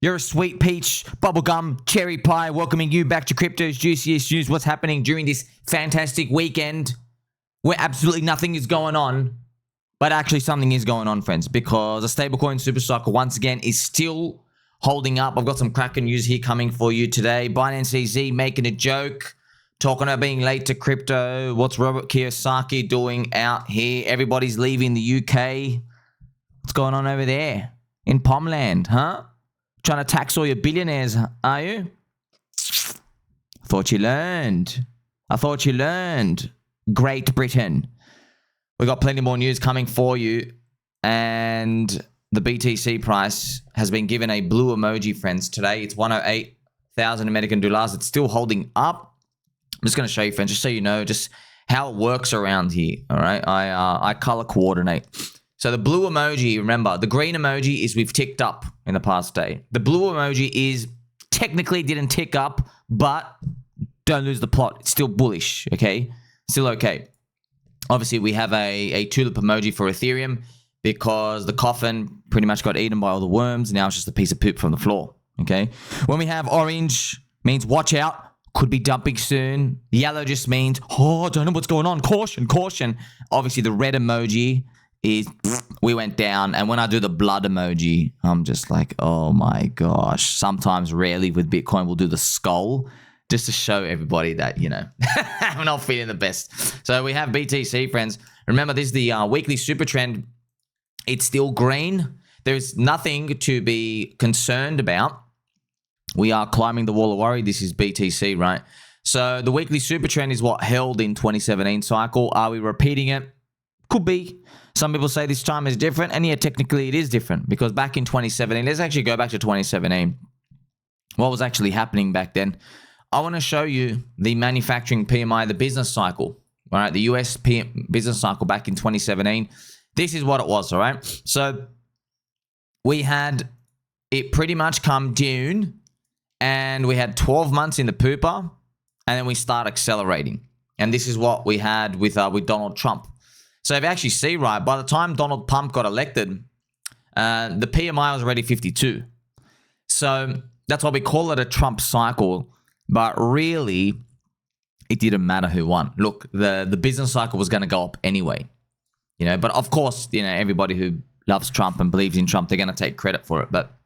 You're a sweet peach, bubblegum, cherry pie, welcoming you back to Crypto's Juiciest News. What's happening during this fantastic weekend where absolutely nothing is going on, but actually something is going on, friends, because a stablecoin supercycle once again is still holding up. I've got some cracking news here coming for you today. Binance CZ making a joke, talking about being late to crypto. What's Robert Kiyosaki doing out here? Everybody's leaving the UK. What's going on over there in Pomland, huh? Trying to tax all your billionaires, are you? I thought you learned. Great Britain. We got plenty more news coming for you. And the BTC price has been given a blue emoji, friends. Today, it's 108,000 American dollars. It's still holding up. I'm just going to show you, friends, just so you know just how it works around here. All right. I color coordinate. So the blue emoji, remember, the green emoji is we've ticked up in the past day. The blue emoji is technically didn't tick up, but don't lose the plot. It's still bullish, okay? Still okay. Obviously, we have a tulip emoji for Ethereum because the coffin pretty much got eaten by all the worms. Now it's just a piece of poop from the floor, okay? When we have orange, means watch out. Could be dumping soon. Yellow just means, oh, I don't know what's going on. Caution, caution. Obviously, the red emoji is we went down, and when I do the blood emoji, I'm just like, oh my gosh. Sometimes, rarely with Bitcoin, we'll do the skull just to show everybody that, you know, I'm not feeling the best. So we have BTC, friends. Remember, this is the weekly super trend. It's still green. There's nothing to be concerned about. We are climbing the wall of worry. This is BTC, right? So the weekly super trend is what held in 2017 cycle. Are we repeating it? Could be. Some people say this time is different, and yeah, technically it is different because back in 2017, let's actually go back to 2017. What was actually happening back then? I want to show you the manufacturing PMI, the business cycle, all right? The US business cycle back in 2017. This is what it was, all right? So we had it pretty much come June, and we had 12 months in the pooper, and then we start accelerating. And this is what we had with Donald Trump. So if you actually see, right, by the time Donald Trump got elected, the PMI was already 52. So that's why we call it a Trump cycle. But really, it didn't matter who won. Look, the business cycle was going to go up anyway. You know, but of course, you know, everybody who loves Trump and believes in Trump, they're going to take credit for it. But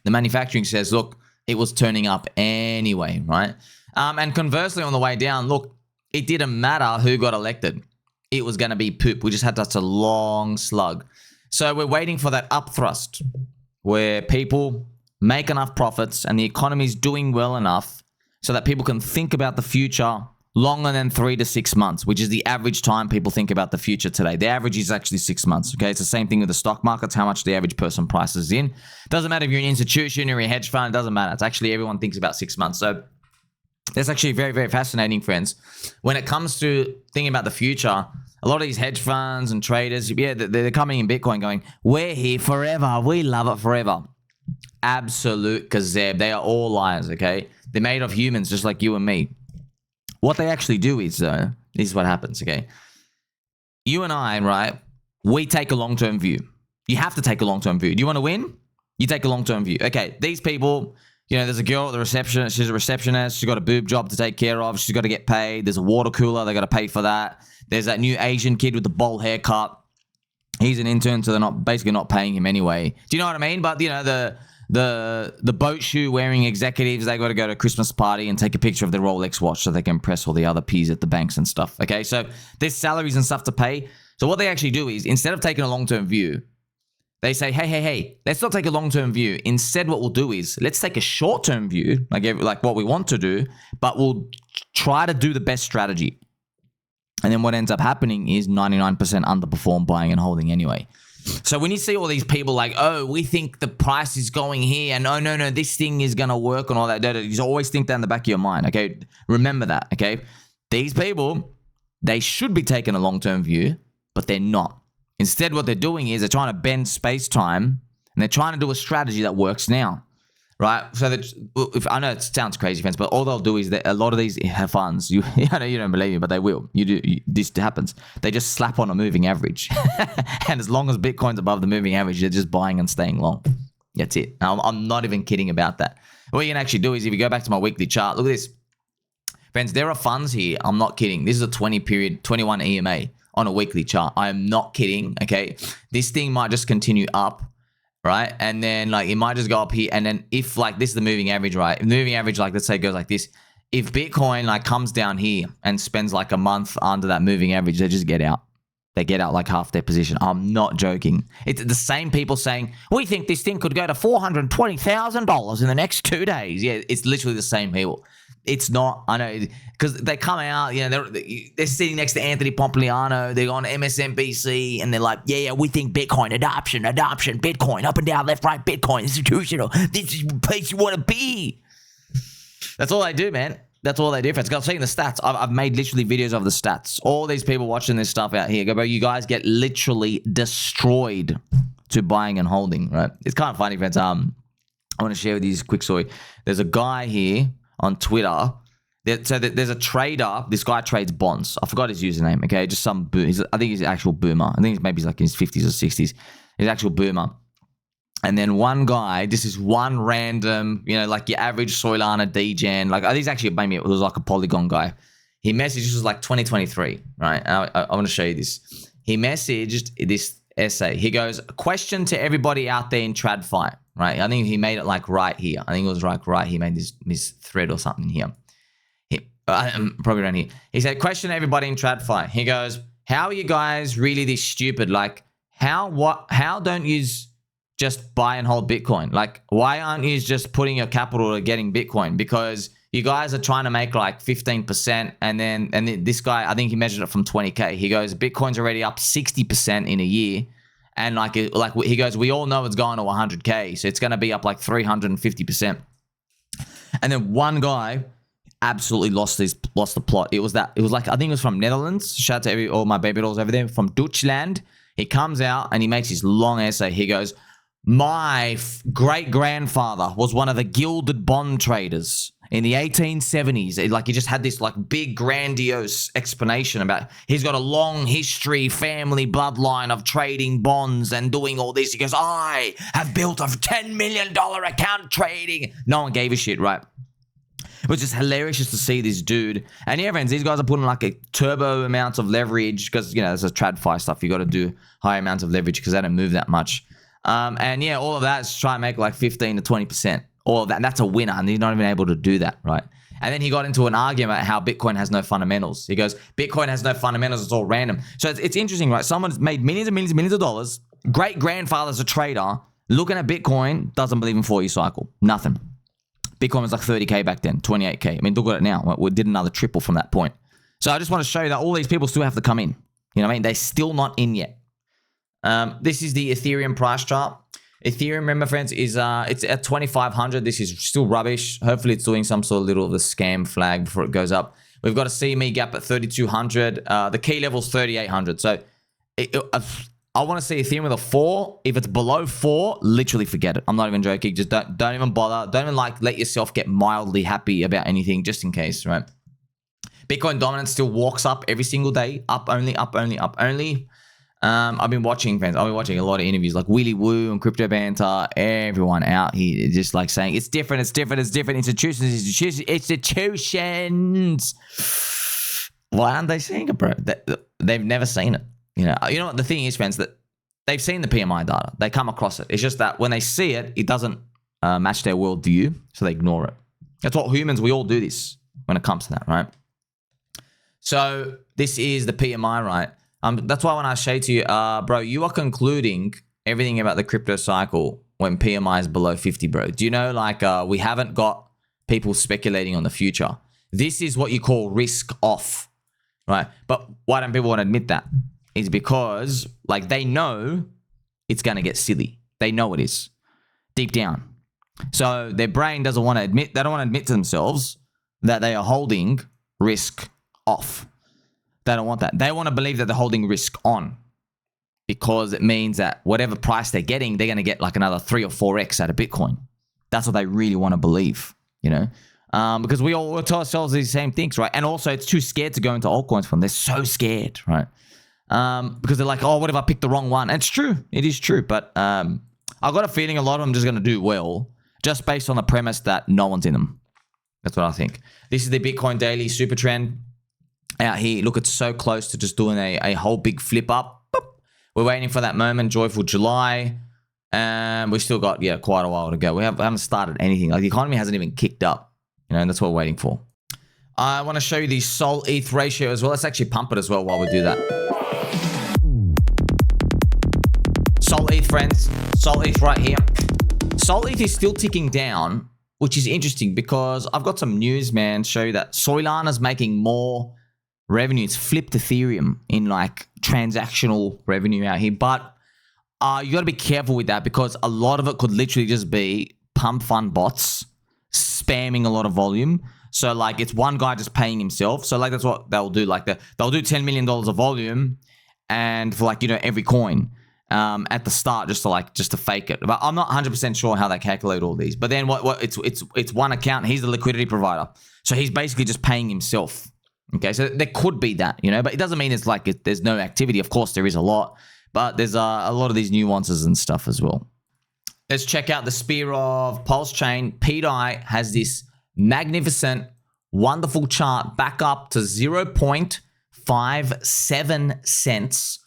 the manufacturing says, look, it was turning up anyway, right? And conversely, on the way down, look, it didn't matter who got elected. It was going to be poop. We just had such a long slug. So we're waiting for that upthrust where people make enough profits and the economy is doing well enough so that people can think about the future longer than 3 to 6 months, which is the average time people think about the future today. The average is actually 6 months, okay? It's the same thing with the stock markets, how much the average person prices in. Doesn't matter if you're an institution or a hedge fund, it doesn't matter. It's actually everyone thinks about 6 months. So that's actually very, very fascinating, friends. When it comes to thinking about the future, a lot of these hedge funds and traders, yeah, they're coming in Bitcoin going, we're here forever. We love it forever. Absolute kazeb. They are all liars, okay? They're made of humans just like you and me. What they actually do is, this is what happens, okay? You and I, right, we take a long-term view. You have to take a long-term view. Do you want to win? You take a long-term view. Okay, these people... You know, there's a girl at the reception. She's a receptionist. She's got a boob job to take care of. She's got to get paid. There's a water cooler. They got to pay for that. There's that new Asian kid with the bowl haircut. He's an intern, so they're basically not paying him anyway. Do you know what I mean? But, you know, the boat shoe wearing executives, they got to go to a Christmas party and take a picture of their Rolex watch so they can impress all the other P's at the banks and stuff. Okay, so there's salaries and stuff to pay. So what they actually do is, instead of taking a long-term view, they say, hey, let's not take a long-term view. Instead, what we'll do is let's take a short-term view, like what we want to do, but we'll try to do the best strategy. And then what ends up happening is 99% underperform buying and holding anyway. So when you see all these people like, oh, we think the price is going here, and oh, no, this thing is going to work and all that, you always think that in the back of your mind, okay? Remember that, okay? These people, they should be taking a long-term view, but they're not. Instead, what they're doing is they're trying to bend space-time, and they're trying to do a strategy that works now, right? So that, I know it sounds crazy, friends, but all they'll do is that a lot of these have funds. I know you don't believe me, but they will. This happens. They just slap on a moving average, and as long as Bitcoin's above the moving average, they're just buying and staying long. That's it. I'm not even kidding about that. What you can actually do is if you go back to my weekly chart, look at this. Friends, there are funds here. I'm not kidding. This is a 21 EMA on a weekly chart. I am not kidding, okay? This thing might just continue up, right? And then like it might just go up here. And then if like this is the moving average, right? If the moving average, like let's say goes like this. If Bitcoin like comes down here and spends like a month under that moving average, they just get out. They get out like half their position. I'm not joking. It's the same people saying, we think this thing could go to $420,000 in the next 2 days. Yeah, it's literally the same people. It's not, I know, because they come out, you know, they're sitting next to Anthony Pompliano. They're on MSNBC, and they're like, yeah, we think Bitcoin, adoption, Bitcoin, up and down, left, right, Bitcoin, institutional. This is the place you want to be. That's all they do, man. That's all they do. Friends. I'm seeing the stats. I've made literally videos of the stats. All these people watching this stuff out here, go, bro, you guys get literally destroyed to buying and holding, right? It's kind of funny, friends. I want to share with you this quick story. There's a guy here on Twitter. So there's a trader. This guy trades bonds. I forgot his username, okay? Just some I think he's an actual boomer. I think maybe he's like in his 50s or 60s. He's an actual boomer. And then one guy, this is one random, you know, like your average Soylana degen. Like, I think it's actually, maybe it was like a Polygon guy. He messaged, this was like 2023, right? I want to show you this. He messaged this essay. He goes, question to everybody out there in TradFi, right? I think he made it like right here. I think it was like right. He made this thread or something here. Probably around here. He said, question to everybody in TradFi. He goes, how are you guys really this stupid? Like, how don't you just buy and hold Bitcoin? Like, why aren't you just putting your capital to getting Bitcoin? Because you guys are trying to make like 15%. And then this guy, I think he measured it from 20K. He goes, Bitcoin's already up 60% in a year. And like he goes, we all know it's going to 100K. So it's going to be up like 350%. And then one guy absolutely lost the plot. It was like, I think it was from Netherlands. Shout out to all my baby dolls over there from Deutschland. He comes out and he makes his long essay. He goes, my great-grandfather was one of the gilded bond traders in the 1870s. Like, he just had this like big grandiose explanation about he's got a long history, family bloodline of trading bonds and doing all this. He goes, I have built a $10 million account trading. No one gave a shit, right? It was just hilarious just to see this dude. And yeah, friends, these guys are putting like a turbo amounts of leverage because, you know, there's a TradFi stuff. You got to do high amounts of leverage because they don't move that much. And yeah, all of that is trying to make like 15 to 20%. All of that. And that's a winner. And he's not even able to do that, right? And then he got into an argument about how Bitcoin has no fundamentals. He goes, Bitcoin has no fundamentals. It's all random. So it's interesting, right? Someone's made millions and millions and millions of dollars. Great-grandfather's a trader. Looking at Bitcoin, doesn't believe in 4-year cycle. Nothing. Bitcoin was like 30K back then, 28K. I mean, look at it now. We did another triple from that point. So I just want to show you that all these people still have to come in. You know what I mean? They're still not in yet. This is the Ethereum price chart. Ethereum, remember, friends, is it's at 2,500. This is still rubbish. Hopefully, it's doing some sort of little of the scam flag before it goes up. We've got a CME gap at 3,200. The key level is 3,800. So I want to see Ethereum with a 4. If it's below 4, literally forget it. I'm not even joking. Just don't even bother. Don't even like let yourself get mildly happy about anything, just in case, right? Bitcoin dominance still walks up every single day. Up only, up only, up only. I've been watching, friends. I've been watching a lot of interviews like Willy Woo and Crypto Banter. Everyone out here just like saying it's different, it's different, it's different. Institutions. Why aren't they seeing it, bro? They've never seen it. You know what the thing is, friends, that they've seen the PMI data. They come across it. It's just that when they see it, it doesn't match their worldview, so they ignore it. That's what humans, we all do this when it comes to that, right? So this is the PMI, right? That's why when I say to you, bro, you are concluding everything about the crypto cycle when PMI is below 50, bro. Do you know, like, we haven't got people speculating on the future. This is what you call risk off, right? But why don't people want to admit that? Is because, like, they know it's going to get silly. They know it is deep down. So their brain doesn't want to admit, they don't want to admit to themselves that they are holding risk off. They don't want that. They want to believe that they're holding risk on because it means that whatever price they're getting, they're going to get like another 3 or 4x out of Bitcoin. That's what they really want to believe, you know? Because we all tell ourselves these same things, right? And also it's too scared to go into altcoins from. They're so scared, right? Because they're like, oh, what if I pick the wrong one? And it's true. It is true. But I got a feeling a lot of them just going to do well, just based on the premise that no one's in them. That's what I think. This is the Bitcoin Daily Super Trend out here. Look, it's so close to just doing a whole big flip up. Boop. We're waiting for that moment, joyful July. And we still got, quite a while to go. We haven't started anything. Like, the economy hasn't even kicked up. And that's what we're waiting for. I want to show you the Sol ETH ratio as well. Let's actually pump it as well while we do that. Sol ETH, friends. Sol ETH right here. Sol ETH is still ticking down, which is interesting because I've got some news, man, show you that Soylana's making more revenue. It's flipped Ethereum in like transactional revenue out here. But you got to be careful with that because a lot of it could literally just be pump fund bots spamming a lot of volume. So like it's one guy just paying himself. So like that's what they'll do. Like they'll do $10 million of volume and for like, every coin. At the start just to fake it. But I'm not 100% sure how they calculate all these. But then it's one account. He's the liquidity provider. So he's basically just paying himself. Okay, so there could be that, but it doesn't mean it's like there's no activity. Of course, there is a lot. But there's a lot of these nuances and stuff as well. Let's check out the spear of PulseChain. pDAI has this magnificent, wonderful chart back up to 0.57 cents.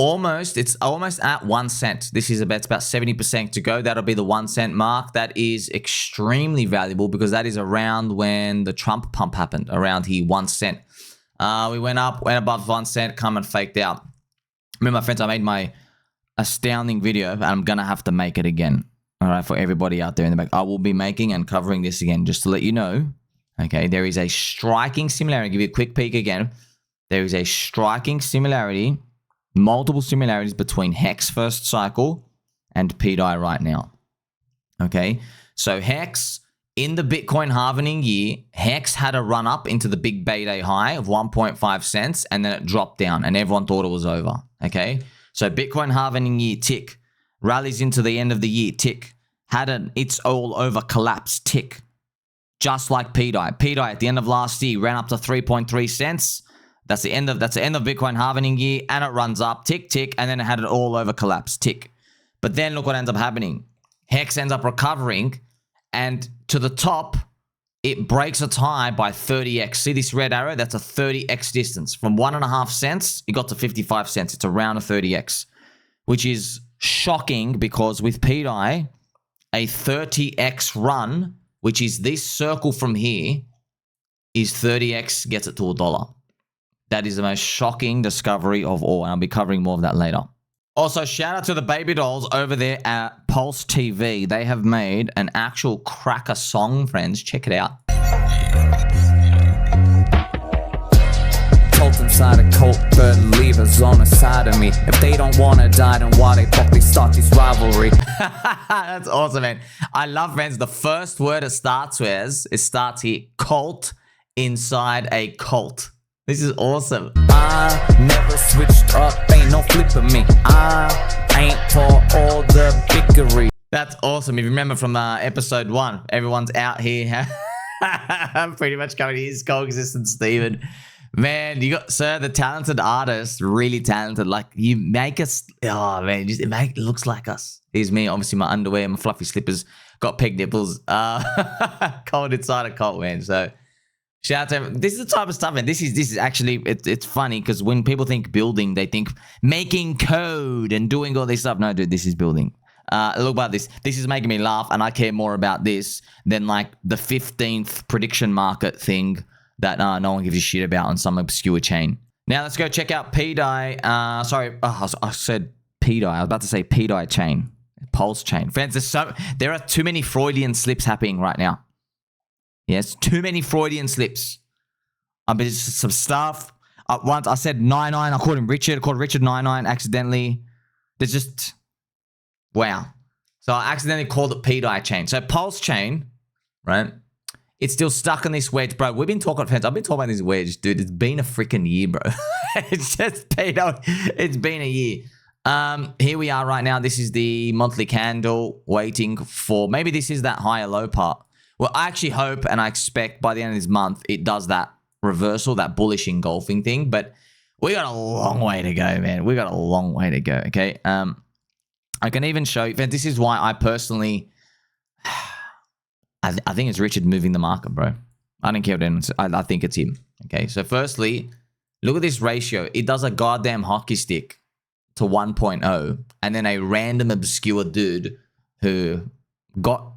It's almost at 1 cent. This is it's about 70% to go. That'll be the 1 cent mark. That is extremely valuable because that is around when the Trump pump happened, around here, 1 cent. We went above 1 cent, come and faked out. Remember, my friends, I made my astounding video, and I'm going to have to make it again. All right, for everybody out there in the back. I will be making and covering this again just to let you know. Okay, there is a striking similarity. I'll give you a quick peek again. There is a striking similarity, multiple similarities between Hex first cycle and pDAI right now. Okay, so Hex, in the Bitcoin halvening year, Hex had a run up into the big payday high of 1.5 cents and then it dropped down and everyone thought it was over. Okay, so Bitcoin halvening year tick, rallies into the end of the year tick, had an it's all over collapse tick, just like pDAI. pDAI at the end of last year ran up to 3.3 cents. That's the end of Bitcoin halvening year, and it runs up tick tick, and then it had an all over collapse tick. But then look what ends up happening. Hex ends up recovering, and to the top, it breaks its high by 30x. See this red arrow? That's a 30x distance. From 1.5 cents, it got to 55 cents. It's around a 30x, which is shocking because with pDAI, a 30x run, which is this circle from here, is 30x gets it to $1. That is the most shocking discovery of all, and I'll be covering more of that later. Also, shout out to the baby dolls over there at Pulse TV. They have made an actual cracker song, friends. Check it out. Cult inside a cult, believers on the side of me. If they don't want to die, then why they fuck they start this rivalry? That's awesome, man. I love, friends, the first word it starts with, it starts here, cult inside a cult. This is awesome. I never switched up, ain't no flipping me. I ain't for all the bickery. That's awesome. If you remember from episode 1, everyone's out here. I'm pretty much coming to his coexistence, Steven. Man, you got, sir, the talented artist, really talented. Like, you make us, oh man, it looks like us. Here's me, obviously my underwear, my fluffy slippers, got peg nipples, cold inside a cult, man. So, shout out to everyone. This is the type of stuff, man. This is actually, it's funny because when people think building, they think making code and doing all this stuff. No, dude, this is building. Look about this. This is making me laugh, and I care more about this than like the 15th prediction market thing that no one gives a shit about on some obscure chain. Now let's go check out pDAI. I said pDAI. I was about to say pDAI chain, PulseChain. Friends, there are too many Freudian slips happening right now. Yes, too many Freudian slips. But it's some stuff. Once I said 99. I called him Richard. I called Richard 99 accidentally. There's just, wow. So I accidentally called it pDAI chain. So PulseChain, right? It's still stuck in this wedge, bro. We've been talking, friends. I've been talking about this wedge, dude. It's been a freaking year, bro. It's just been, it's been a year. Here we are right now. This is the monthly candle waiting for, maybe this is that higher low part. Well, I actually hope and I expect by the end of this month, it does that reversal, that bullish engulfing thing. But we got a long way to go, man. We got a long way to go, okay? I can even show you. This is why I personally, I think it's Richard moving the market, bro. I don't care what anyone says. I think it's him. Okay, so firstly, look at this ratio. It does a goddamn hockey stick to 1.0, and then a random obscure dude who got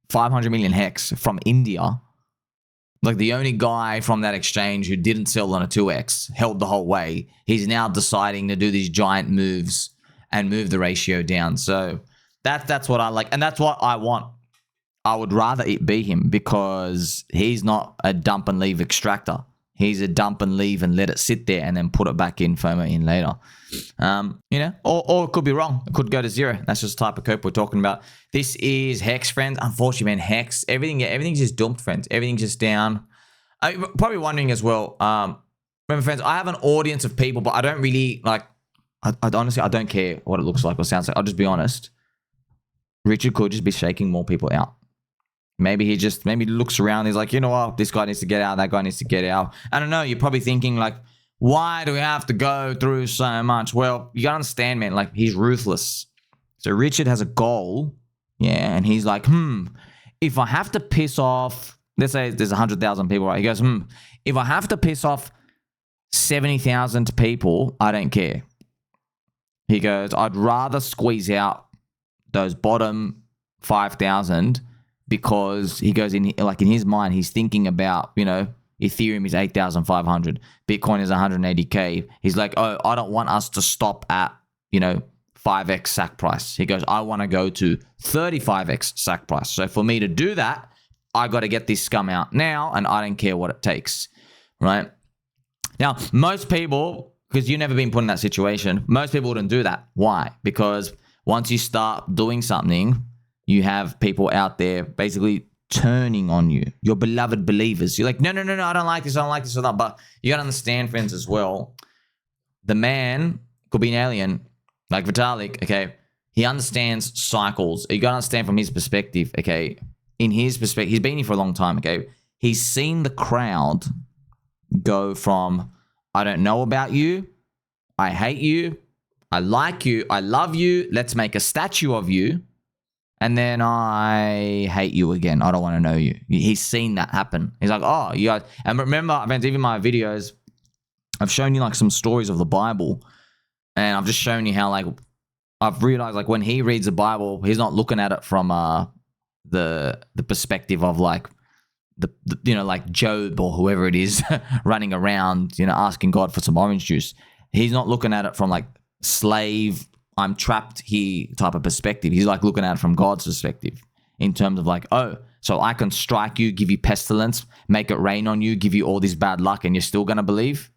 500 million hex from India, like the only guy from that exchange who didn't sell on a 2x, held the whole way. He's now deciding to do these giant moves and move the ratio down. So that's what I like, and that's what I want. I would rather it be him because he's not a dump and leave extractor. He's a dump and leave and let it sit there and then put it back in, FOMO in later. You know, or it could be wrong. It could go to zero. That's just the type of cope we're talking about. This is Hex, friends. Unfortunately, man, Hex, everything's just dumped, friends. Everything's just down. You're probably wondering as well, remember, friends, I have an audience of people, but I don't really, like, I honestly, I don't care what it looks like or sounds like. I'll just be honest. Richard could just be shaking more people out. Maybe he looks around. He's like, you know what? This guy needs to get out. That guy needs to get out. I don't know. You're probably thinking like, why do we have to go through so much? Well, you gotta understand, man. Like, he's ruthless. So Richard has a goal. Yeah. And he's like, if I have to piss off, let's say there's 100,000 people, right? He goes, if I have to piss off 70,000 people, I don't care. He goes, I'd rather squeeze out those bottom 5,000 because he goes in, like, in his mind, he's thinking about, you know, Ethereum is 8,500. Bitcoin is 180K. He's like, oh, I don't want us to stop at, you know, 5x sack price. He goes, I want to go to 35x sack price. So for me to do that, I got to get this scum out now, and I don't care what it takes, right? Now, most people, because you've never been put in that situation, most people wouldn't do that. Why? Because once you start doing something, you have people out there basically turning on you, your beloved believers. You're like, no, I don't like this, or that. But you got to understand, friends, as well. The man could be an alien, like Vitalik, okay? He understands cycles. You got to understand from his perspective, okay? In his perspective, he's been here for a long time, okay? He's seen the crowd go from, I don't know about you, I hate you, I like you, I love you, let's make a statue of you, and then I hate you again. I don't want to know you. He's seen that happen. He's like, oh, you guys. And remember, even my videos, I've shown you like some stories of the Bible. And I've just shown you how, like, I've realized, like, when he reads the Bible, he's not looking at it from the perspective of like the you know, like Job or whoever it is running around, you know, asking God for some orange juice. He's not looking at it from like slave, I'm trapped here type of perspective. He's like looking at it from God's perspective in terms of like, oh, so I can strike you, give you pestilence, make it rain on you, give you all this bad luck, and you're still going to believe?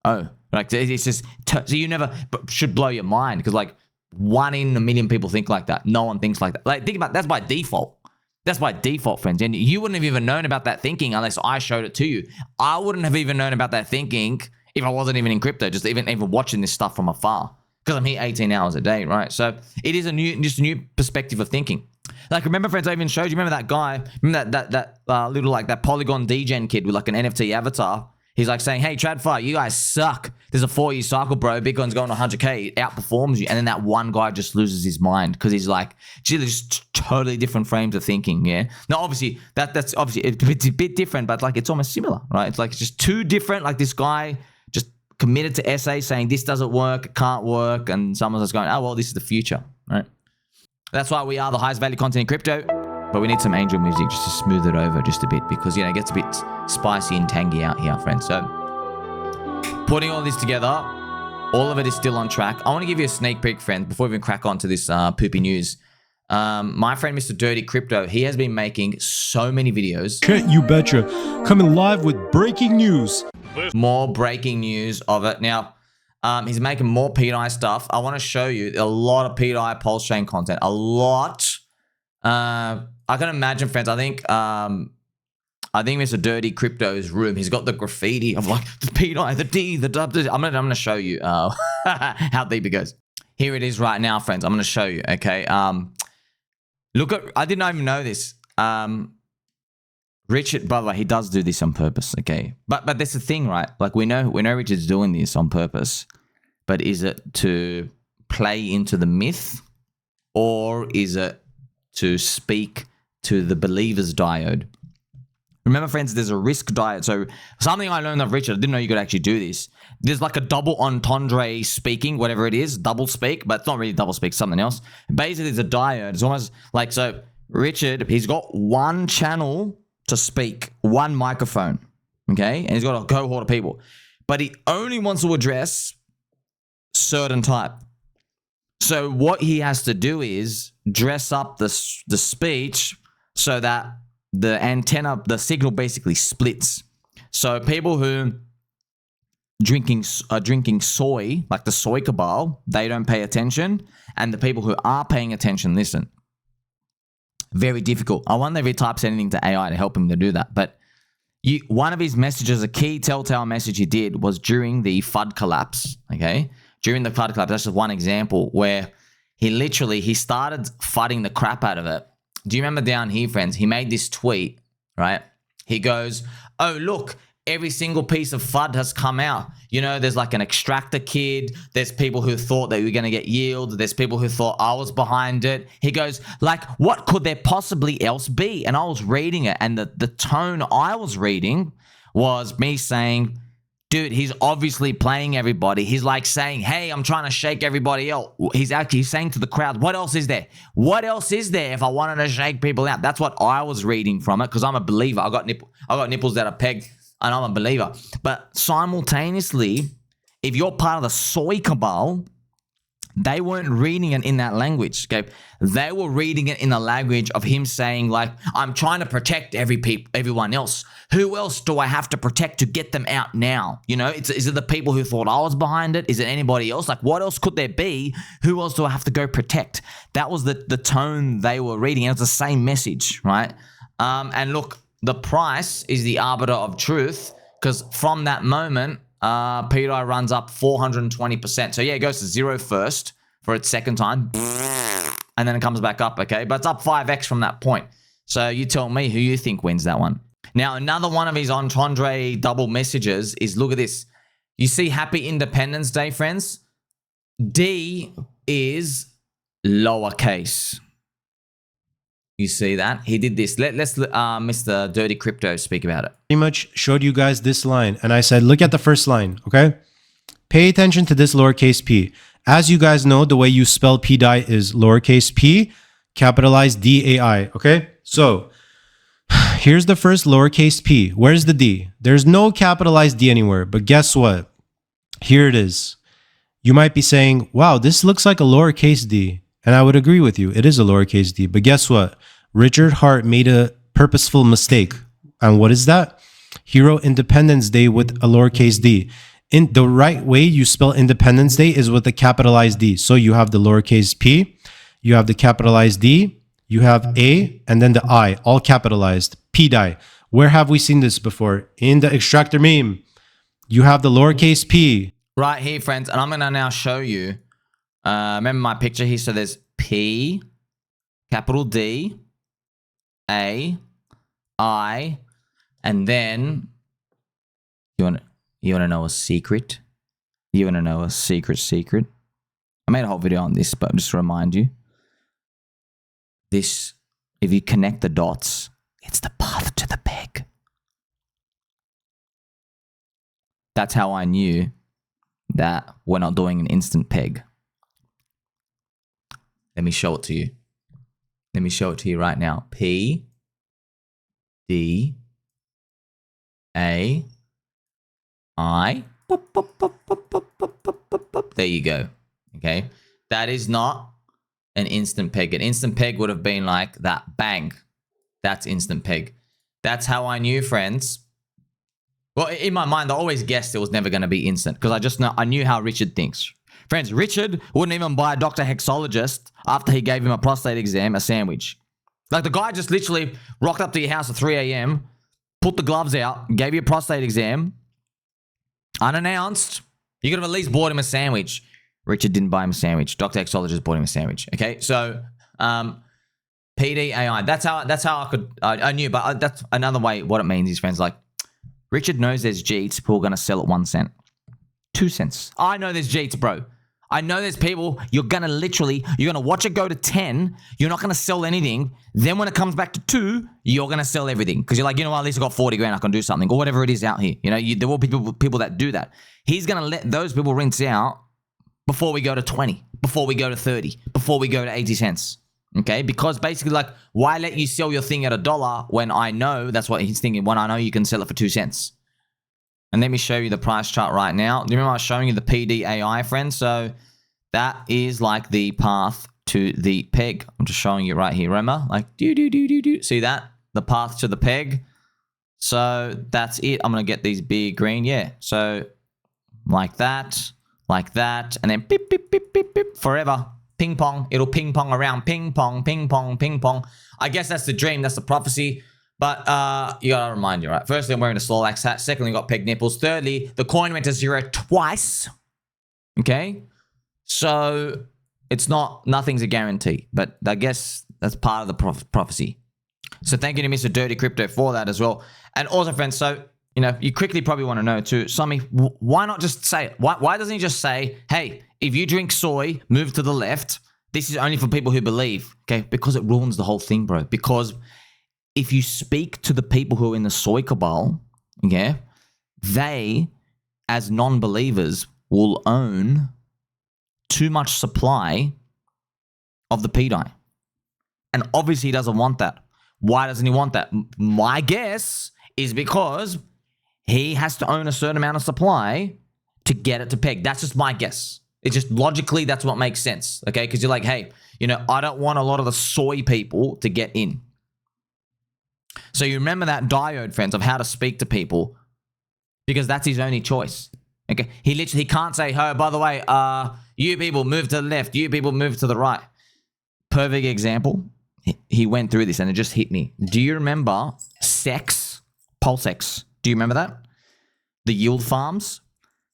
Oh, like it's just, so you never, but should blow your mind, because like 1 in a million people think like that. No one thinks like that. Like, think about, that's by default. That's by default, friends. And you wouldn't have even known about that thinking unless I showed it to you. I wouldn't have even known about that thinking if I wasn't even in crypto, just even watching this stuff from afar. Because I'm here 18 hours a day, right? So it is just a new perspective of thinking. Like, remember, friends, I even showed you, remember that guy, remember that little, like, that Polygon degen kid with like an NFT avatar? He's like saying, hey, TradFi, you guys suck. There's a 4-year cycle, bro. Bitcoin's going to 100K. It outperforms you. And then that one guy just loses his mind because he's like, gee, there's totally different frames of thinking, yeah? Now, obviously, that's obviously, it's a bit different, but like, it's almost similar, right? It's like, it's just two different, like, this guy just committed to essay saying this doesn't work, it can't work, and someone's just going, oh, well, this is the future, right? That's why we are the highest value content in crypto, but we need some angel music just to smooth it over just a bit, because, you know, it gets a bit spicy and tangy out here, friends. So putting all this together, all of it is still on track. I want to give you a sneak peek, friends, before we even crack on to this poopy news. My friend, Mr. Durty Crypto, he has been making so many videos. Can't you betcha? Coming live with breaking news. More breaking news of it. Now, he's making more pDAI stuff. I want to show you a lot of pDAI PulseChain content. A lot. I can imagine, friends, I think Mr. Durty Crypto's room, he's got the graffiti of like the pDAI, the D, the W. I'm gonna show you how deep it goes. Here it is right now, friends. I'm gonna show you, okay? Look at, I didn't even know this. Richard, by the way, he does do this on purpose, okay? But that's the thing, right? Like, we know Richard's doing this on purpose, but is it to play into the myth or is it to speak to the believer's diode? Remember, friends, there's a risk diode. So something I learned of Richard, I didn't know you could actually do this. There's like a double entendre speaking, whatever it is, double speak, but it's not really double speak, something else. Basically, it's a diode. It's almost like, so Richard, he's got one channel to speak, one microphone, okay? And he's got a cohort of people. But he only wants to address certain type. So what he has to do is dress up the speech so that the antenna, the signal basically splits. So people who are drinking soy, like the soy cabal, they don't pay attention. And the people who are paying attention listen. Very difficult. I wonder if he types anything to AI to help him to do that. But one of his messages, a key telltale message he did was during the FUD collapse, okay? During the FUD collapse, that's just one example where he started FUDding the crap out of it. Do you remember down here, friends? He made this tweet, right? He goes, oh, look, every single piece of FUD has come out. You know, there's like an extractor kid. There's people who thought that we were going to get yield. There's people who thought I was behind it. He goes, like, what could there possibly else be? And I was reading it, and the tone I was reading was me saying, dude, he's obviously playing everybody. He's like saying, hey, I'm trying to shake everybody else. He's actually saying to the crowd, what else is there? What else is there if I wanted to shake people out? That's what I was reading from it because I'm a believer. I got nipples that are pegged and I'm a believer. But simultaneously, if you're part of the soy cabal, they weren't reading it in that language, okay? They were reading it in the language of him saying, like, I'm trying to protect everyone else. Who else do I have to protect to get them out now? You know, is it the people who thought I was behind it? Is it anybody else? Like, what else could there be? Who else do I have to go protect? That was the tone they were reading. And it was the same message, right? And look, the price is the arbiter of truth because from that moment, pDAI runs up 420%. So yeah, it goes to zero first for its second time. And then it comes back up, okay? But it's up 5x from that point. So you tell me who you think wins that one. Now, another one of his entendre double messages is, look at this. You see Happy Independence Day, friends? D is lowercase. You see that? He did this. Let's Mr. Durty Crypto speak about it. Pretty much showed you guys this line, and I said, look at the first line, okay? Pay attention to this lowercase p. As you guys know, the way you spell pDAI is lowercase p, capitalized DAI, okay? So here's the first lowercase p. Where's the D? There's no capitalized D anywhere, but guess what? Here it is. You might be saying, wow, this looks like a lowercase d. And I would agree with you. It is a lowercase d. But guess what? Richard Hart made a purposeful mistake. And what is that? He wrote Independence Day with a lowercase d. In the right way you spell Independence Day is with a capitalized D. So you have the lowercase p, you have the capitalized D, you have A, and then the I, all capitalized. pDAI. Where have we seen this before? In the Extractor Meme. You have the lowercase p. Right here, friends. And I'm going to now show you. Remember my picture here? So there's P, capital D, A, I, and then you want to know a secret? You want to know a secret? I made a whole video on this, but just to remind you, this, if you connect the dots, it's the path to the peg. That's how I knew that we're not doing an instant peg. Let me show it to you. Let me show it to you right now. P, D, A, I. There you go. Okay. That is not an instant peg. An instant peg would have been like that. Bang. That's instant peg. That's how I knew, friends. Well, in my mind, I always guessed it was never going to be instant because I knew how Richard thinks. Friends, Richard wouldn't even buy a Dr. Hexologist after he gave him a prostate exam, a sandwich. Like the guy just literally rocked up to your house at 3 a.m., put the gloves out, gave you a prostate exam, unannounced. You could have at least bought him a sandwich. Richard didn't buy him a sandwich. Dr. Hexologist bought him a sandwich. Okay, so pDAI. That's how I knew, but that's another way. What it means is, friends, like Richard knows there's Jeets who are going to sell at 1 cent, 2 cents. I know there's Jeets, bro. I know there's people, you're going to watch it go to 10. You're not going to sell anything. Then when it comes back to 2, you're going to sell everything. Because you're like, you know what, at least I got 40 grand, I can do something. Or whatever it is out here. You know, there will be people that do that. He's going to let those people rinse out before we go to 20, before we go to 30, before we go to 80 cents. Okay, because basically, like, why let you sell your thing at $1 when I know, that's what he's thinking, when I know you can sell it for 2 cents. And let me show you the price chart right now. Do you remember I was showing you the pDAI, friends? So that is like the path to the peg. I'm just showing you right here. Remember? Like, see that? The path to the peg. So that's it. I'm going to get these big green. Yeah. So like that, and then beep, beep, beep, beep, beep, forever. Ping pong. It'll ping pong around. Ping pong, ping pong, ping pong. I guess that's the dream. That's the prophecy. But you gotta remind you, right? Firstly, I'm wearing a Snorlax hat. Secondly, got peg nipples. Thirdly, the coin went to 0 twice. Okay? So it's nothing's a guarantee. But I guess that's part of the prophecy. So thank you to Mr. Durty Crypto for that as well. And also, friends, so, you know, you quickly probably want to know too, Sammy, why not just say it? Why doesn't he just say, hey, if you drink soy, move to the left. This is only for people who believe, okay? Because it ruins the whole thing, bro. Because if you speak to the people who are in the soy cabal, okay, they, as non-believers, will own too much supply of the pDAI. And obviously he doesn't want that. Why doesn't he want that? My guess is because he has to own a certain amount of supply to get it to peg. That's just my guess. It's just logically, that's what makes sense, okay? Because you're like, hey, you know, I don't want a lot of the soy people to get in. So you remember that diode, friends, of how to speak to people, because that's his only choice, okay? He can't say, oh, by the way, you people move to the left, you people move to the right. Perfect example. He went through this and it just hit me. Do you remember PulseX? Do you remember that? The yield farms?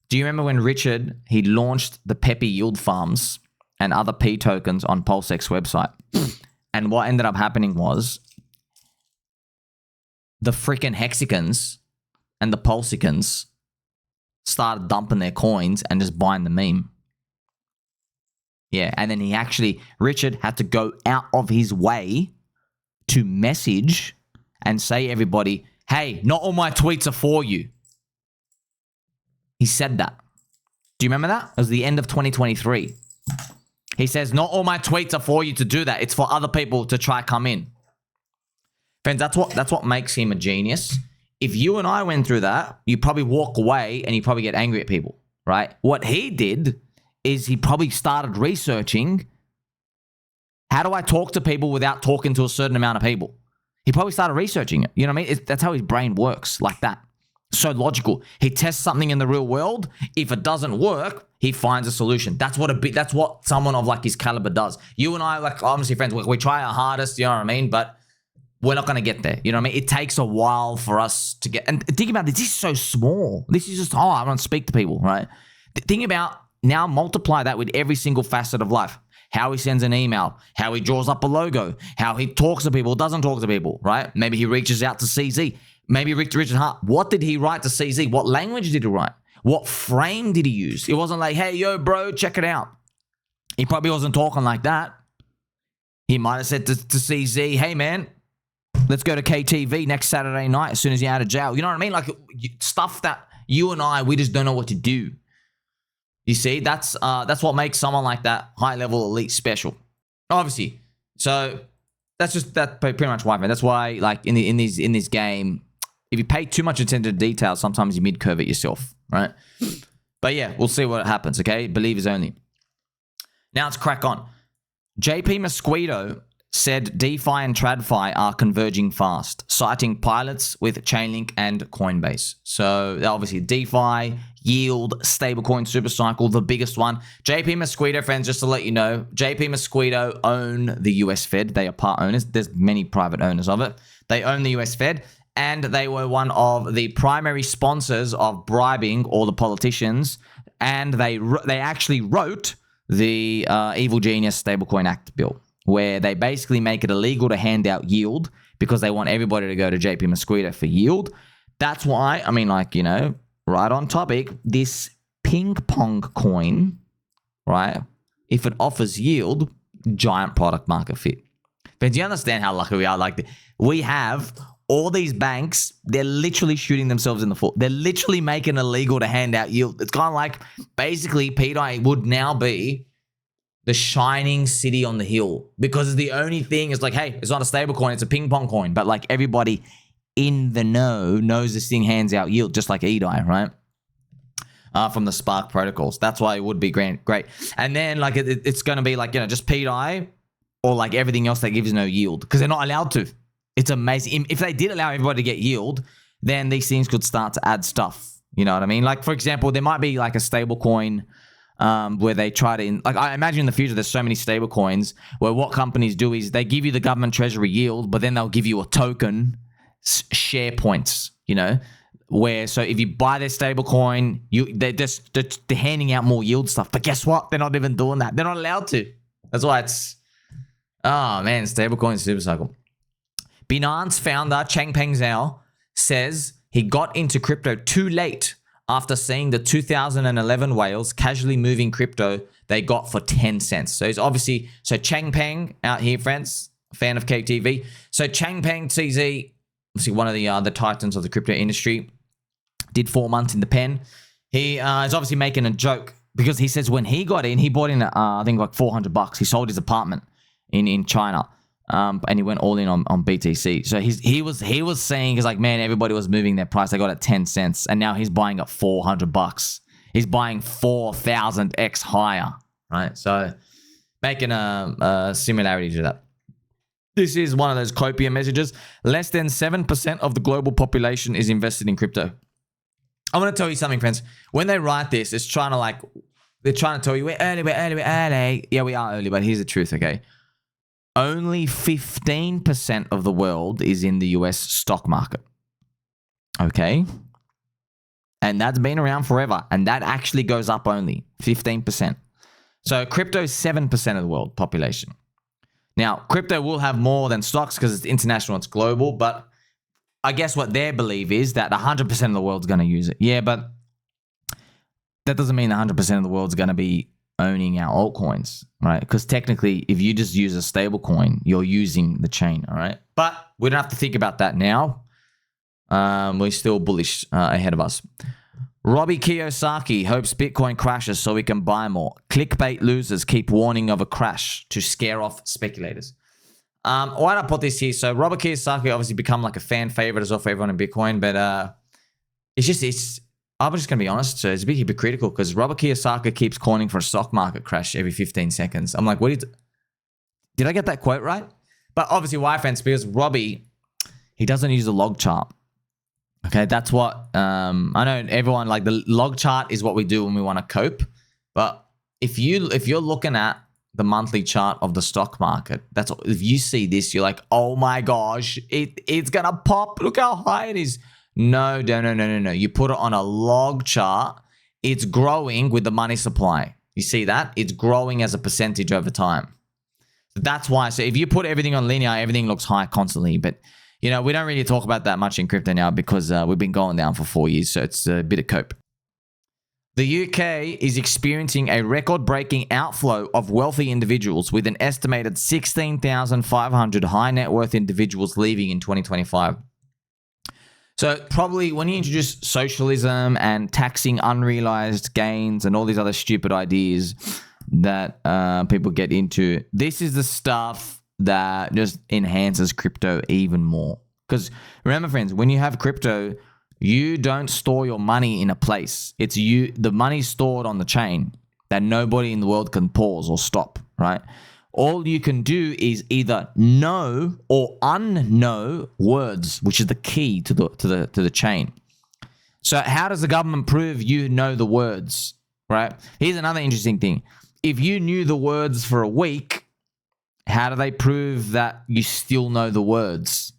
Do you remember when Richard, he launched the Peppy yield farms and other P tokens on PulseX website? And what ended up happening was the freaking Hexicans and the Pulsicans started dumping their coins and just buying the meme. Yeah, and then Richard had to go out of his way to message and say to everybody, hey, not all my tweets are for you. He said that. Do you remember that? It was the end of 2023. He says, not all my tweets are for you to do that. It's for other people to try come in. Friends, that's what makes him a genius. If you and I went through that, you probably walk away and you probably get angry at people, right? What he did is he probably started researching, how do I talk to people without talking to a certain amount of people? He probably started researching it. You know what I mean? That's how his brain works, like that. So logical. He tests something in the real world. If it doesn't work, he finds a solution. That's what someone of like his caliber does. You and I, like, obviously, friends, we try our hardest, you know what I mean? But we're not going to get there. You know what I mean? It takes a while for us to get, and think about this. This is so small. This is just, I want to speak to people, right? Think about, now multiply that with every single facet of life. How he sends an email, how he draws up a logo, how he talks to people, doesn't talk to people, right? Maybe he reaches out to CZ. Maybe Richard Hart. What did he write to CZ? What language did he write? What frame did he use? It wasn't like, hey, yo, bro, check it out. He probably wasn't talking like that. He might have said to CZ, hey, man, let's go to KTV next Saturday night as soon as you're out of jail. You know what I mean? Like stuff that you and I, we just don't know what to do. You see, that's what makes someone like that high-level elite special. Obviously. So that's pretty much why, man. That's why, like, in this game, if you pay too much attention to details, sometimes you mid-curve it yourself, right? But yeah, we'll see what happens, okay? Believers only. Now let's crack on. JP Mosquito said DeFi and TradFi are converging fast, citing pilots with Chainlink and Coinbase. So obviously DeFi, yield, stablecoin supercycle, the biggest one. JP Mosquito, friends, just to let you know, JP Mosquito own the US Fed. They are part owners. There's many private owners of it. They own the US Fed, and they were one of the primary sponsors of bribing all the politicians, and they actually wrote the Evil Genius Stablecoin Act bill, where they basically make it illegal to hand out yield because they want everybody to go to JP Mosquito for yield. That's why, I mean, like, you know, right on topic, this ping pong coin, right? If it offers yield, giant product market fit. But do you understand how lucky we are? Like, we have all these banks, they're literally shooting themselves in the foot. They're literally making it illegal to hand out yield. It's kind of like, basically, pDAI would now be the shining city on the hill, because it's the only thing is like, hey, it's not a stable coin, it's a ping pong coin. But like, everybody in the know knows this thing hands out yield, just like pDAI, right? From the Spark protocols. That's why it would be great. And then like it's going to be like, just pDAI or like everything else that gives no yield, because they're not allowed to. It's amazing. If they did allow everybody to get yield, then these things could start to add stuff. You know what I mean? Like, for example, there might be like a stable coin where they try to, like, I imagine in the future there's so many stable coins where what companies do is they give you the government treasury yield, but then they'll give you a token, share points, where, so if you buy their stable coin, they're handing out more yield stuff. But guess what? They're not even doing that. They're not allowed to. That's why it's, oh man, stable coin super cycle. Binance founder Changpeng Zhao says he got into crypto too late after seeing the 2011 whales casually moving crypto they got for 10 cents. So he's obviously, so Changpeng out here, friends, fan of KTV. So Changpeng TZ, obviously one of the titans of the crypto industry, did 4 months in the pen. He is obviously making a joke because he says when he got in, he bought in, I think like $400. He sold his apartment in China, and he went all in on BTC. So he was saying, he's like, man, everybody was moving their price. They got at 10 cents, and now he's buying at $400. He's buying 4,000x higher, right? So making a similarity to that. This is one of those copium messages. Less than 7% of the global population is invested in crypto. I want to tell you something, friends. When they write this, it's trying to they're trying to tell you, we're early. Yeah, we are early, but here's the truth, okay? Only 15% of the world is in the US stock market, okay? And that's been around forever, and that actually goes up only 15%. So crypto is 7% of the world population. Now, crypto will have more than stocks because it's international, it's global, but I guess what their belief is that 100% of the world's going to use it. Yeah, but that doesn't mean 100% of the world's going to be owning our altcoins, right? Because technically, if you just use a stable coin, you're using the chain, all right? But we don't have to think about that now. We're still bullish ahead of us. Robbie Kiyosaki hopes Bitcoin crashes so we can buy more. Clickbait losers keep warning of a crash to scare off speculators. Why did I put this here? So Robert Kiyosaki obviously become like a fan favorite as well for everyone in Bitcoin, but I'm just going to be honest, so it's a bit hypocritical because Robert Kiyosaki keeps calling for a stock market crash every 15 seconds. I'm like, did I get that quote right? But obviously why, friends? Because Robbie, he doesn't use a log chart. Okay, that's what, I know everyone, like the log chart is what we do when we want to cope. But if you're looking at the monthly chart of the stock market, if you see this, you're like, oh my gosh, it's going to pop. Look how high it is. No. You put it on a log chart. It's growing with the money supply. You see that? It's growing as a percentage over time. So that's why. So if you put everything on linear, everything looks high constantly. But, we don't really talk about that much in crypto now because we've been going down for 4 years. So it's a bit of cope. The UK is experiencing a record-breaking outflow of wealthy individuals with an estimated 16,500 high net worth individuals leaving in 2025. So probably when you introduce socialism and taxing unrealized gains and all these other stupid ideas that people get into, this is the stuff that just enhances crypto even more. Because remember, friends, when you have crypto, you don't store your money in a place. It's the money's stored on the chain that nobody in the world can pause or stop, right? All you can do is either know or unknow words, which is the key to the chain. So how does the government prove you know the words, right? Here's another interesting thing. If you knew the words for a week, how do they prove that you still know the words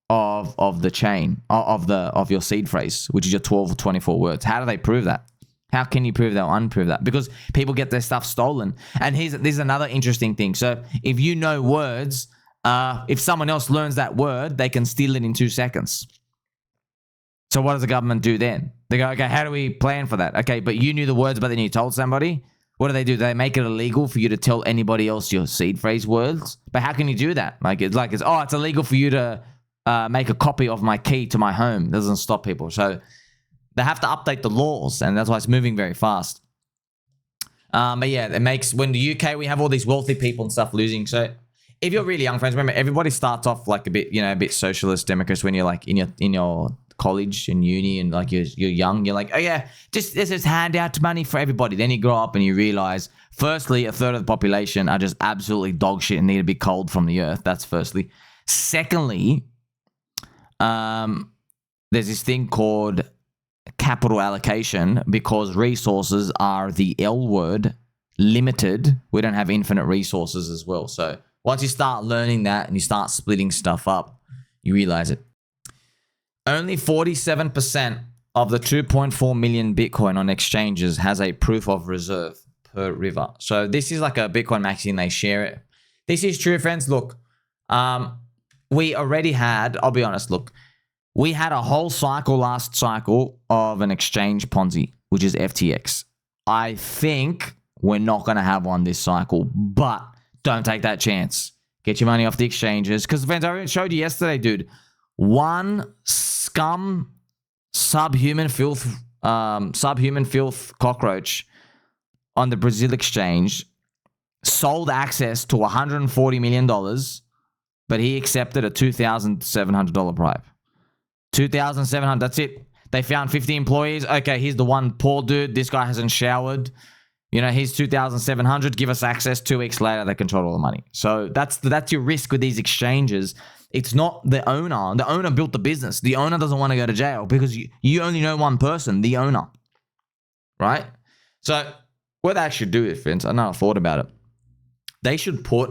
of the chain, of your seed phrase, which is your 12 or 24 words? How do they prove that? How can you prove that or unprove that? Because people get their stuff stolen. And this is another interesting thing. So if you know words, if someone else learns that word, they can steal it in 2 seconds. So what does the government do then? They go, okay, how do we plan for that? Okay, but you knew the words, but then you told somebody. What do? They make it illegal for you to tell anybody else your seed phrase words? But how can you do that? It's illegal for you to make a copy of my key to my home. It doesn't stop people. So they have to update the laws, and that's why it's moving very fast. But yeah, it makes, when the UK, we have all these wealthy people and stuff losing. So if you're really young, friends, remember, everybody starts off like a bit socialist, democrat when you're like in your college and uni, and like you're young. You're like, oh yeah, there's this handout money for everybody. Then you grow up and you realize, firstly, a third of the population are just absolutely dog shit and need to be culled from the earth. That's firstly. Secondly, there's this thing called capital allocation, because resources are the L word, limited. We don't have infinite resources as well. So once you start learning that and you start splitting stuff up, you realize it. Only 47% of the 2.4 million Bitcoin on exchanges has a proof of reserve per river. So this is like a Bitcoin maxi and they share it. This is true, friends. Look, we already had, I'll be honest, look, we had a whole cycle last cycle of an exchange Ponzi, which is FTX. I think we're not going to have one this cycle, but don't take that chance. Get your money off the exchanges. Because, friends, I already showed you yesterday, dude, one scum subhuman filth cockroach on the Brazil exchange sold access to $140 million, but he accepted a $2,700 bribe. $2,700, that's it. They found 50 employees. Okay, here's the one poor dude. This guy hasn't showered. You know, here's $2,700. Give us access. 2 weeks later, they control all the money. So that's your risk with these exchanges. It's not the owner. The owner built the business. The owner doesn't want to go to jail because you only know one person, the owner. Right? So what they should do, friends, I know I thought about it. They should put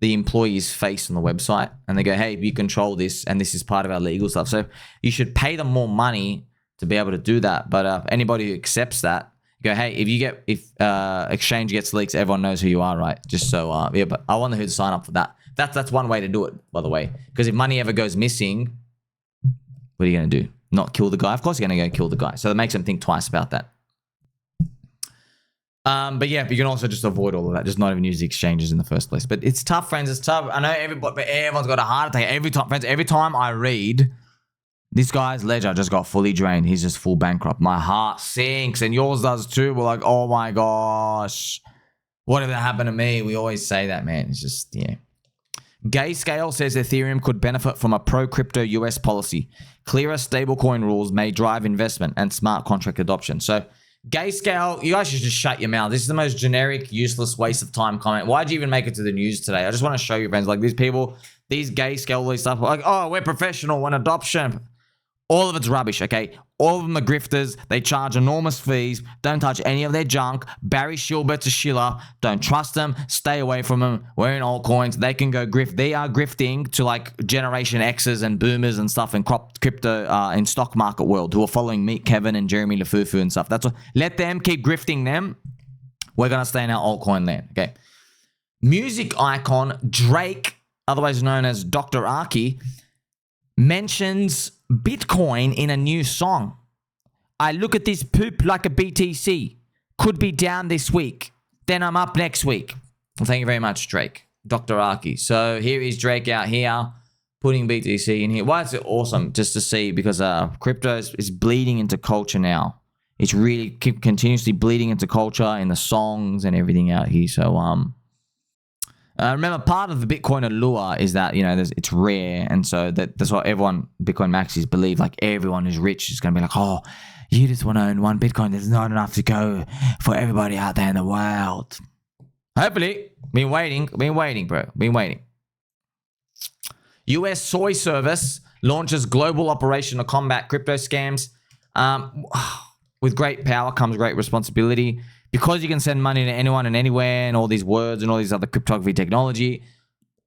the employee's face on the website, and they go, hey, you control this, and this is part of our legal stuff. So you should pay them more money to be able to do that. But anybody who accepts that, go, hey, if exchange gets leaks, everyone knows who you are, right? Just so, yeah, but I wonder who to sign up for that. That's one way to do it, by the way. Because if money ever goes missing, what are you going to do? Not kill the guy? Of course you're going to go kill the guy. So that makes them think twice about that. But yeah, but you can also just avoid all of that. Just not even use the exchanges in the first place. But it's tough, friends. It's tough. I know everyone's got a heart attack. Every time I read, this guy's ledger just got fully drained. He's just full bankrupt. My heart sinks, and yours does too. We're like, oh my gosh, what if that happened to me? We always say that, man. It's just, yeah. Gayscale says Ethereum could benefit from a pro-crypto US policy. Clearer stablecoin rules may drive investment and smart contract adoption. So Gayscale, you guys should just shut your mouth. This is the most generic, useless, waste of time comment. Why'd you even make it to the news today? I just want to show you, friends, like these people, these Gayscale, all these stuff, like, oh, we're professional on adoption. All of it's rubbish, okay? All of them are grifters. They charge enormous fees. Don't touch any of their junk. Barry Schilbert's a shiller. Don't trust them. Stay away from them. We're in altcoins. They can go grift. They are grifting to like Generation X's and boomers and stuff in crypto in stock market world who are following me, Kevin and Jeremy Lafufu and stuff. That's what. Let them keep grifting them. We're going to stay in our altcoin land, okay? Music icon Drake, otherwise known as Dr. Aki, mentions Bitcoin in a new song. I look at this poop like a BTC. Could be down this week. Then I'm up next week. Well, thank you very much, Drake. Dr. Aki. So here is Drake out here putting BTC in here. Why is it awesome just to see? Because crypto is bleeding into culture now. It's really continuously bleeding into culture in the songs and everything out here. So remember, part of the Bitcoin allure is that, you know, it's rare. And so that's what everyone, Bitcoin maxis, believe. Like, everyone who's rich is going to be like, oh, you just want to own one Bitcoin. There's not enough to go for everybody out there in the world. Hopefully. Been waiting, bro. Been waiting. US Soy Service launches global operation to combat crypto scams. With great power comes great responsibility. Because you can send money to anyone and anywhere and all these words and all these other cryptography technology,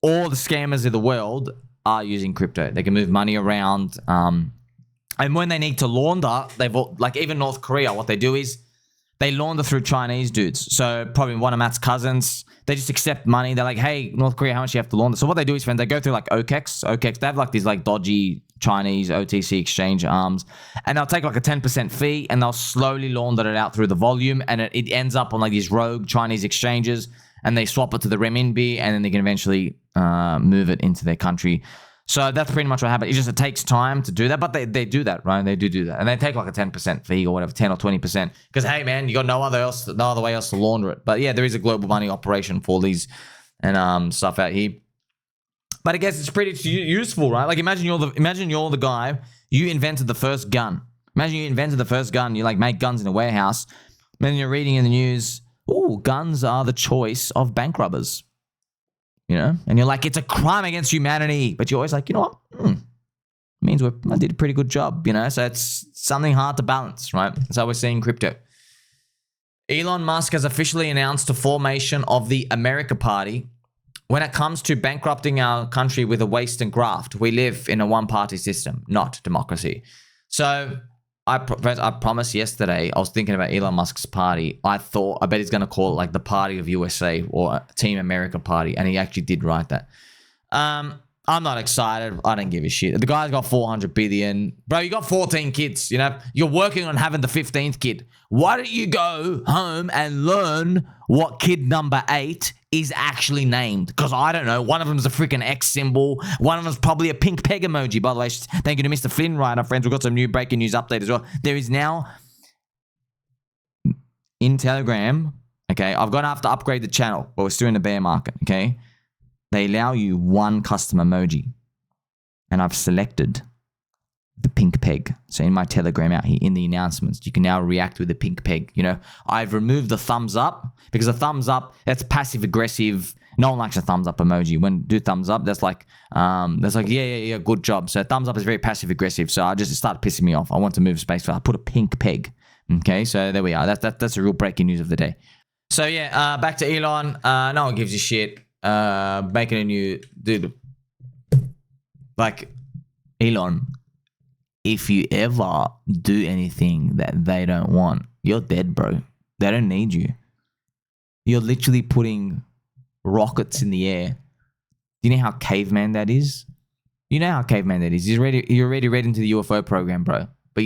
all the scammers in the world are using crypto. They can move money around. And when they need to launder, like even North Korea, what they do is they launder through Chinese dudes. So probably one of Matt's cousins, they just accept money. They're like, hey, North Korea, how much do you have to launder? So what they do is, friends, they go through like OkX. They have like these like dodgy Chinese OTC exchange arms, and they'll take like a 10% fee, and they'll slowly launder it out through the volume, and it ends up on like these rogue Chinese exchanges, and they swap it to the renminbi, and then they can eventually move it into their country. So that's pretty much what happened. It takes time to do that, but they do that, right? They do that, and they take like a 10% fee or whatever, 10 or 20%, because hey, man, you got no other way else to launder it. But yeah, there is a global money operation for these and stuff out here. But I guess it's pretty useful, right? Like imagine you're the guy, you invented the first gun. Imagine you invented the first gun. You like make guns in a warehouse. Then you're reading in the news, oh, guns are the choice of bank robbers. You know, and you're like, it's a crime against humanity. But you're always like, you know what? Means I did a pretty good job, you know? So it's something hard to balance, right? That's how we're seeing crypto. Elon Musk has officially announced the formation of the America Party. When it comes to bankrupting our country with a waste and graft, we live in a one-party system, not democracy. So I promised yesterday, I was thinking about Elon Musk's party. I bet he's going to call it like the Party of USA or Team America Party. And he actually did write that. I'm not excited. I don't give a shit. The guy's got 400 billion. Bro, you got 14 kids, you know? You're working on having the 15th kid. Why don't you go home and learn what kid number 8 is actually named? Because I don't know. One of them is a freaking X symbol. One of them is probably a pink Peg emoji. By the way, thank you to Mr. Flynn right, our friends. We've got some new breaking news update as well. There is now in Telegram, okay, I'm going to have to upgrade the channel, but we're still in the bear market, okay? They allow you one custom emoji. And I've selected the pink peg. So in my Telegram out here, in the announcements, you can now react with the pink peg. You know, I've removed the thumbs up because a thumbs up, that's passive aggressive. No one likes a thumbs up emoji. When do thumbs up, that's like, yeah, good job. So thumbs up is very passive aggressive. So it started pissing me off. I want to move space. So I put a pink peg. Okay, so there we are. That's a real breaking news of the day. So yeah, back to Elon. No one gives a shit. Making a new dude. Like Elon, if you ever do anything that they don't want, you're dead, bro. They don't need you. You're literally putting rockets in the air. You know how caveman that is? You know how caveman that is. You're already read into the UFO program, bro. But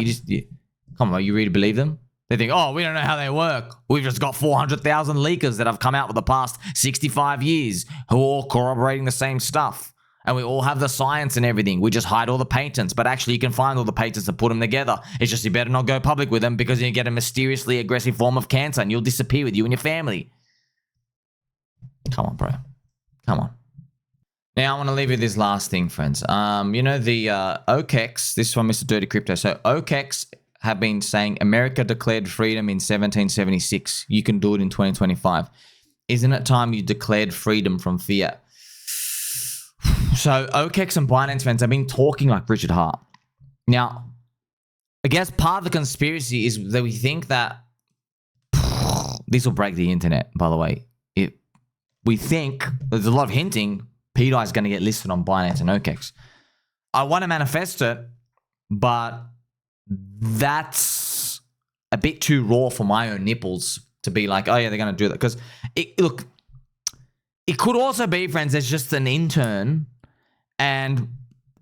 come on, you really believe them? They think, oh, we don't know how they work. We've just got 400,000 leakers that have come out for the past 65 years who are all corroborating the same stuff. And we all have the science and everything. We just hide all the patents. But actually, you can find all the patents and put them together. It's just you better not go public with them because you get a mysteriously aggressive form of cancer and you'll disappear with you and your family. Come on, bro. Come on. Now, I want to leave you with this last thing, friends. You know, the OkX, this is from Mr. Durty Crypto. So, OkX have been saying America declared freedom in 1776. You can do it in 2025. Isn't it time you declared freedom from fiat? So OkX and Binance fans have been talking like Richard Hart. Now, I guess part of the conspiracy is that we think that this will break the internet, by the way. We think, there's a lot of hinting, pDAI is going to get listed on Binance and OkX. I want to manifest it, but that's a bit too raw for my own nipples to be like, oh yeah, they're going to do that. Because, look, it could also be, friends, there's just an intern and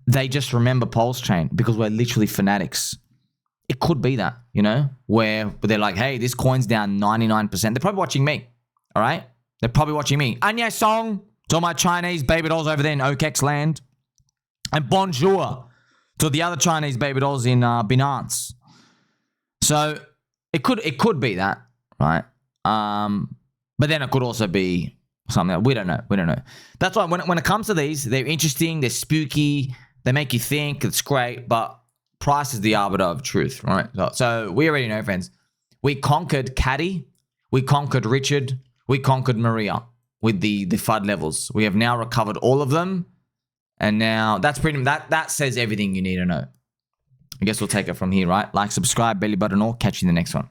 they just remember PulseChain because we're literally fanatics. It could be that, you know, where they're like, hey, this coin's down 99%. They're probably watching me, all right? They're probably watching me. Anya song to my Chinese baby dolls over there in OkX land. And bonjour to the other Chinese baby dolls in Binance. So it could be that, right? But then it could also be something that we don't know. We don't know. That's why when it comes to these, they're interesting, they're spooky, they make you think, it's great, but price is the arbiter of truth, right? So we already know, friends. We conquered Caddy, we conquered Richard, we conquered Maria with the FUD levels. We have now recovered all of them. And now that's pretty that says everything you need to know. I guess we'll take it from here, right? Like, subscribe, belly button all. Catch you in the next one.